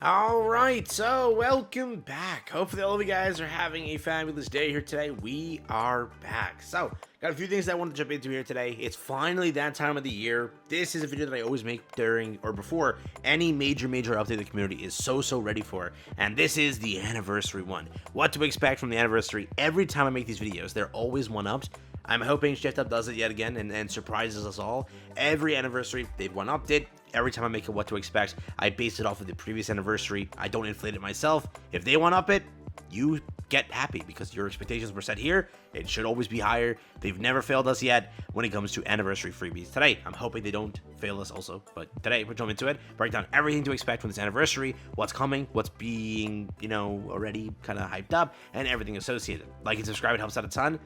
Alright, so welcome back. Hopefully all of you guys are having a fabulous day here today. We are back. So, got a few things that I want to jump into here today. It's finally that time of the year. This is a video that I always make during or before any major update the community is so ready for. And this is the anniversary one. What to expect from the anniversary. Every time I make these videos, they're always one-upped. I'm hoping Shift Up does it yet again and surprises us all. Every anniversary, they've one-upped it. Every time I make it what to expect, I base it off of the previous anniversary. I don't inflate it myself. If they one-up it, you get happy because your expectations were set here. It should always be higher. They've never failed us yet when it comes to anniversary freebies. Today, I'm hoping they don't fail us also, but today we're jumping into it. Break down everything to expect from this anniversary, what's coming, what's being, already kind of hyped up, and everything associated. Like and subscribe, it helps out a ton.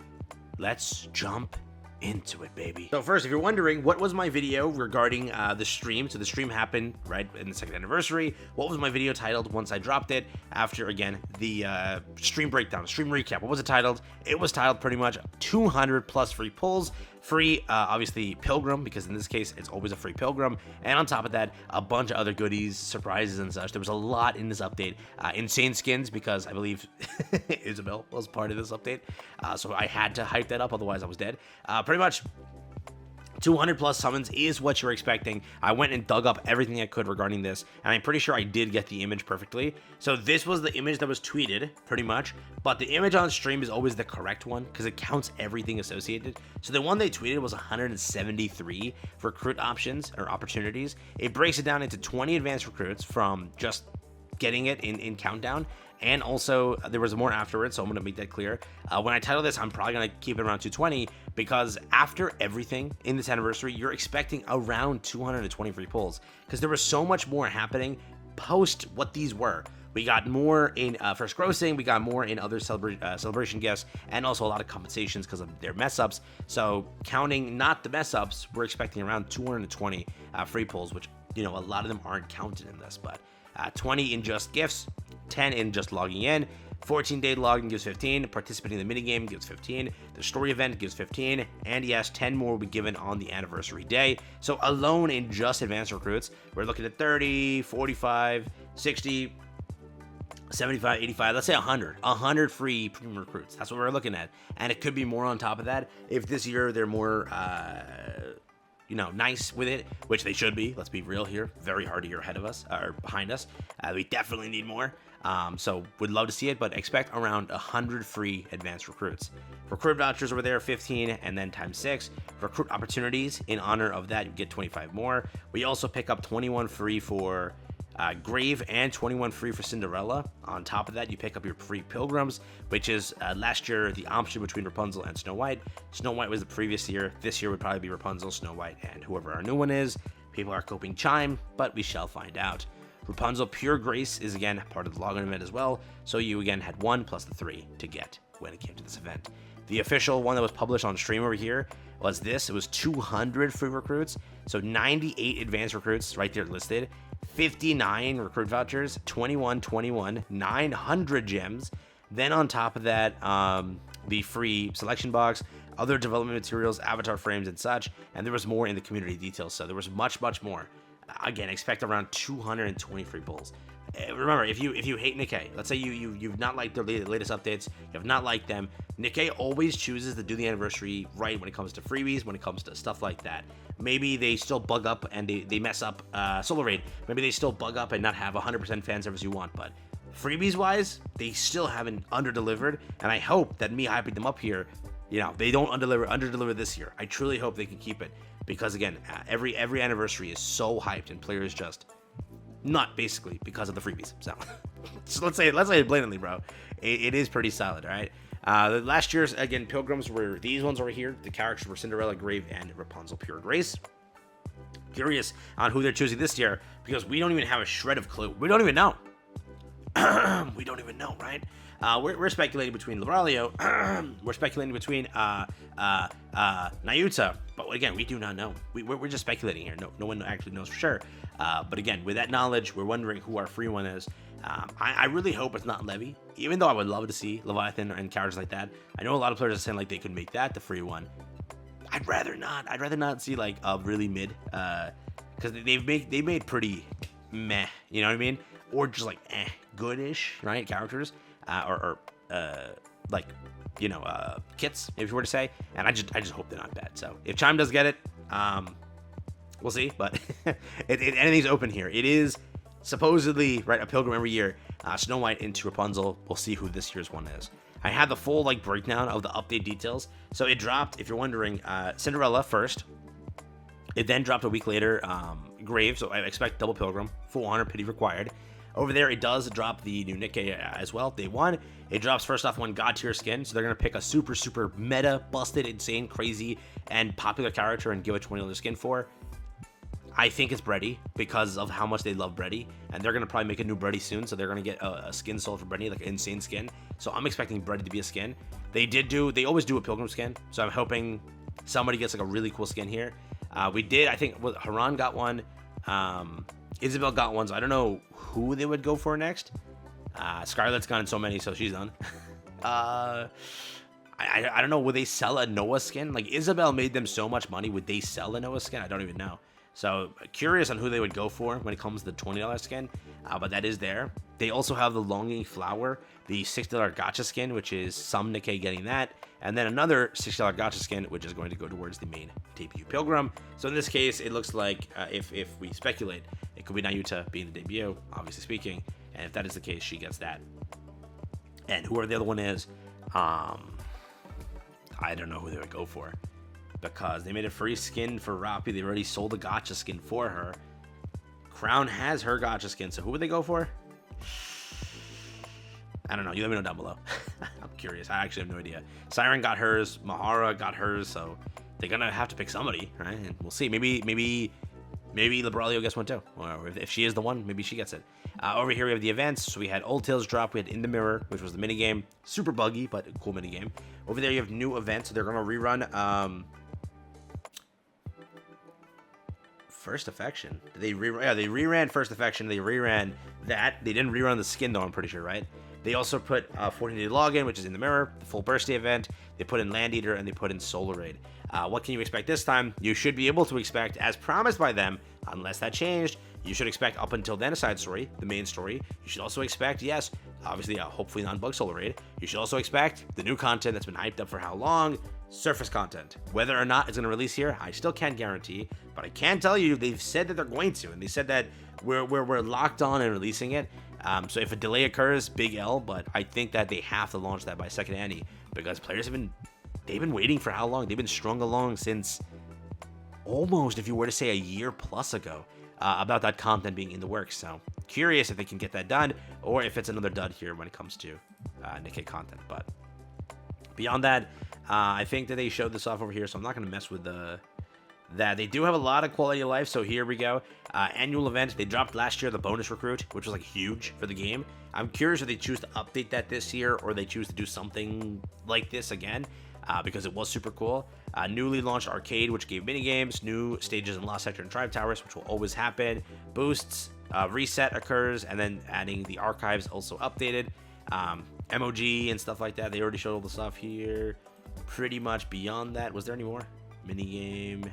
Let's jump into it, baby. So first, if you're wondering, what was my video regarding the stream? So the stream happened right in the second anniversary. What was my video titled once I dropped it after, again, the stream breakdown, stream recap? What was it titled? It was titled pretty much 200 plus free pulls. Free, obviously, Pilgrim, because in this case, it's always a free Pilgrim. And on top of that, a bunch of other goodies, surprises, and such. There was a lot in this update. Insane skins, because I believe Isabel was part of this update. So I had to hype that up, otherwise I was dead. Pretty much 200 plus summons is what you're expecting. I went and dug up everything I could regarding this, and I'm pretty sure I did get the image perfectly. So this was the image that was tweeted, pretty much, but the image on stream is always the correct one because it counts everything associated. So the one they tweeted was 173 recruit options or opportunities. It breaks it down into 20 advanced recruits from just getting it in countdown, and also there was more afterwards, so I'm going to make that clear. When I title this, I'm probably going to keep it around 220 because after everything in this anniversary, you're expecting around 220 free pulls because there was so much more happening post what these were. We got more in first grossing, we got more in other celebration gifts, and also a lot of compensations because of their mess ups. So counting not the mess ups, we're expecting around 220 free pulls, which, a lot of them aren't counted in this, but 20 in just gifts, 10 in just logging in, 14-day login gives 15, participating in the minigame gives 15, the story event gives 15, and yes, 10 more will be given on the anniversary day. So alone in just advanced recruits, we're looking at 30, 45, 60, 75, 85, let's say 100 free premium recruits. That's what we're looking at. And it could be more on top of that if this year they're more nice with it, which they should be. Let's be real here. Very hard a year ahead of us, or behind us. We definitely need more. So would love to see it, but expect around 100 free advanced recruits. Recruit vouchers over there, 15, and then times 6. Recruit opportunities, in honor of that, you get 25 more. We also pick up 21 free for Grave and 21 free for Cinderella. On top of that, you pick up your free Pilgrims, which is last year the option between Rapunzel and Snow White. Snow White was the previous year. This year would probably be Rapunzel, Snow White, and whoever our new one is. People are coping Chime, but we shall find out. Rapunzel Pure Grace is again part of the login event as well, so you again had 1 plus the 3 to get when it came to this event. The official one that was published on stream over here was this. It was 200 free recruits, so 98 advanced recruits right there listed, 59 recruit vouchers, 21, 900 gems. Then on top of that, the free selection box, other development materials, avatar frames, and such. And there was more in the community details, so there was much more. Again, expect around 220 free pulls. Remember, if you hate Nikke, let's say you've not liked their latest updates, you have not liked them, Nikke always chooses to do the anniversary right when it comes to freebies, when it comes to stuff like that. Maybe they still bug up and they mess up solo raid. Maybe they still bug up and not have 100% fan service you want, but freebies wise, they still haven't under-delivered, and I hope that me hyping them up here, they don't under-deliver this year. I truly hope they can keep it, because again, every anniversary is so hyped and players just not basically because of the freebies. So let's say it blatantly, bro. It is pretty solid, all right? The last year's, again, Pilgrims were these ones over here. The characters were Cinderella, Grave, and Rapunzel Pure Grace. Curious on who they're choosing this year, because we don't even have a shred of clue. We don't even know. We don't even know, right? We're speculating between Laurelio. We're speculating between Nayuta. But again, we do not know. We're just speculating here. No one actually knows for sure. But again, with that knowledge, we're wondering who our free one is. I really hope it's not Levy, even though I would love to see Leviathan and characters like that. I know a lot of players are saying like they could make that the free one. I'd rather not. I'd rather not see like a really mid, because they made pretty meh. You know what I mean? or just like goodish, right, characters, or like, you know, kits, if you were to say. And I just hope they're not bad. So if Chime does get it, we'll see. But anything's open here. It is supposedly, right, a Pilgrim every year. Snow White into Rapunzel. We'll see who this year's one is. I had the full like breakdown of the update details. So it dropped, if you're wondering, Cinderella first. It then dropped a week later, Grave. So I expect double Pilgrim, full honor, pity required. Over there, it does drop the new Nikke as well. Day one, it drops first off one god tier skin. So they're gonna pick a super meta, busted, insane, crazy, and popular character and give it $20 skin for. I think it's Brady because of how much they love Brady, and they're gonna probably make a new Brady soon. So they're gonna get a skin sold for Brady, like an insane skin. So I'm expecting Brady to be a skin. They always do a Pilgrim skin. So I'm hoping somebody gets like a really cool skin here. We did, I think, Haran got one. Isabel got one, so I don't know who they would go for next. Scarlett's gotten so many, so she's done. I don't know. Would they sell a Noah skin? Like, Isabel made them so much money. Would they sell a Noah skin? I don't even know. So, curious on who they would go for when it comes to the $20 skin. But that is there. They also have the Longing Flower, the $6 gacha skin, which is some Nikke getting that. And then another $6 gacha skin, which is going to go towards the main debut Pilgrim. So in this case, it looks like, if we speculate, it could be Nayuta being the debut, obviously speaking. And if that is the case, she gets that. And whoever the other one is, I don't know who they would go for. Because they made a free skin for Rapi. They already sold a gacha skin for her. Crown has her gacha skin, so who would they go for? I don't know. You let me know down below. I'm curious. I actually have no idea. Siren got hers. Mahara got hers. So they're gonna have to pick somebody, right? And we'll see. Maybe Libralio gets one too. Or if she is the one, maybe she gets it. Over here we have the events. So we had Old Tales drop. We had In the Mirror, which was the minigame. Super buggy, but a cool minigame. Over there you have new events. So they're gonna rerun. First Affection. They reran First Affection. They reran that. They didn't rerun the skin though, I'm pretty sure, right? They also put 14-day login, which is In the Mirror, the full birthday event. They put in Land Eater and they put in Solar Raid. What can you expect this time? You should be able to expect, as promised by them, unless that changed, you should expect up until then a side story, the main story. You should also expect, yes, obviously, hopefully non-bug Solar Raid. You should also expect the new content that's been hyped up for how long? Surface content. Whether or not it's going to release here, I still can't guarantee, but I can tell you they've said that they're going to, and they said that we're locked on and releasing it. So if a delay occurs, big L, but I think that they have to launch that by second ANNI because players they've been waiting for how long? They've been strung along since almost, if you were to say, a year plus ago about that content being in the works. So curious if they can get that done or if it's another dud here when it comes to Nikke content. But beyond that, I think that they showed this off over here, so I'm not going to mess with that. They do have a lot of quality of life, so here we go. Annual event. They dropped last year the bonus recruit, which was like huge for the game. I'm curious if they choose to update that this year or they choose to do something like this again because it was super cool. Newly launched arcade, which gave minigames, new stages in Lost Sector and Tribe Towers, which will always happen. Boosts, reset occurs, and then adding the archives also updated. MOG and stuff like that. They already showed all the stuff here. Pretty much beyond that, was there any more? Minigame.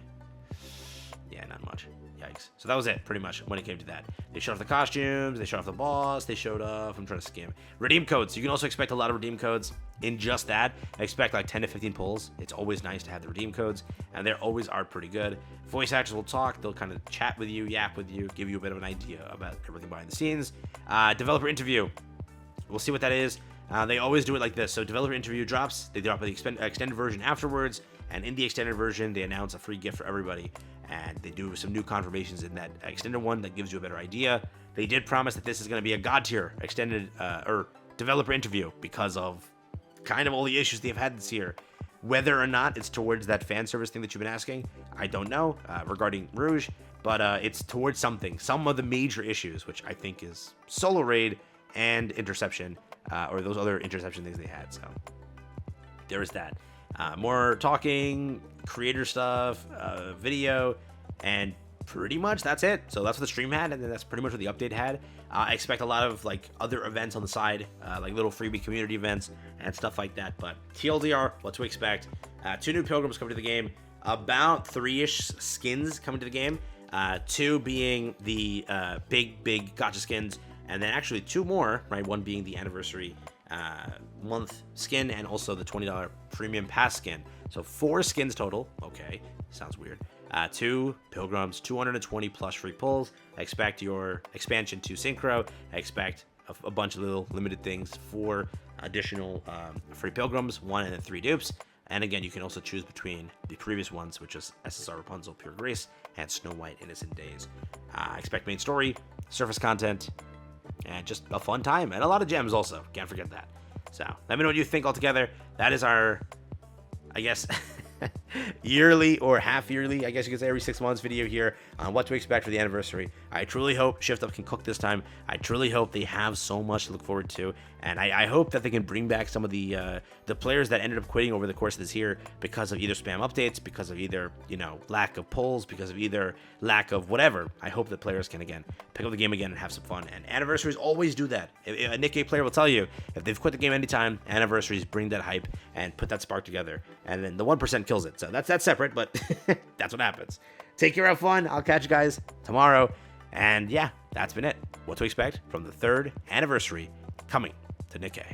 Yeah, not much. Yikes. So that was it, pretty much, when it came to that. They showed off the costumes, they showed off the boss, they showed off, I'm trying to skim. Redeem codes. You can also expect a lot of redeem codes in just that. I expect like 10 to 15 pulls. It's always nice to have the redeem codes, and they always are pretty good. Voice actors will talk, they'll kind of chat with you, yap with you, give you a bit of an idea about everything behind the scenes. Developer interview. We'll see what that is. They always do it like this. So developer interview drops, they drop the extended version afterwards, and in the extended version, they announce a free gift for everybody. And they do some new confirmations in that extended one that gives you a better idea. They did promise that this is going to be a god tier extended or developer interview because of kind of all the issues they've had this year. Whether or not it's towards that fan service thing that you've been asking, I don't know regarding Rouge, but it's towards something. Some of the major issues, which I think is Solo Raid and Interception, or those other interception things they had. So there is that. More talking, creator stuff, video, and pretty much that's it. So that's what the stream had, and then that's pretty much what the update had. I expect a lot of like other events on the side, like little freebie community events and stuff like that. But TLDR, what to expect. 2 new Pilgrims coming to the game. About 3-ish skins coming to the game. 2 being the big gacha skins, and then actually 2 more, right? One being the anniversary month skin, and also the $20 premium pass skin. So 4 skins total. Okay, sounds weird. 2 Pilgrims, 220 plus free pulls. I expect your expansion to Synchro. I expect a bunch of little limited things, 4 additional free Pilgrims, 1 and then 3 dupes. And again, you can also choose between the previous ones, which is SSR Rapunzel Pure Grace and Snow White Innocent Days. I expect main story, surface content, and just a fun time, and a lot of gems also. Can't forget that. So let me know what you think altogether. That is our, I guess, yearly or half yearly, I guess you could say, every 6 months video here on what to expect for the anniversary. I truly hope Shift Up can cook this time. I truly hope they have so much to look forward to, and I hope that they can bring back some of the players that ended up quitting over the course of this year because of either spam updates, because of either, you know, lack of pulls, because of either lack of whatever. I hope that players can again pick up the game again and have some fun, and anniversaries always do that. A Nikke player will tell you, if they've quit the game anytime, anniversaries bring that hype and put that spark together, and then the 1% kills it. So that's separate, but that's what happens. Take care, have fun. I'll catch you guys tomorrow. And yeah, that's been it. What to expect from the 3rd anniversary coming to Nikke.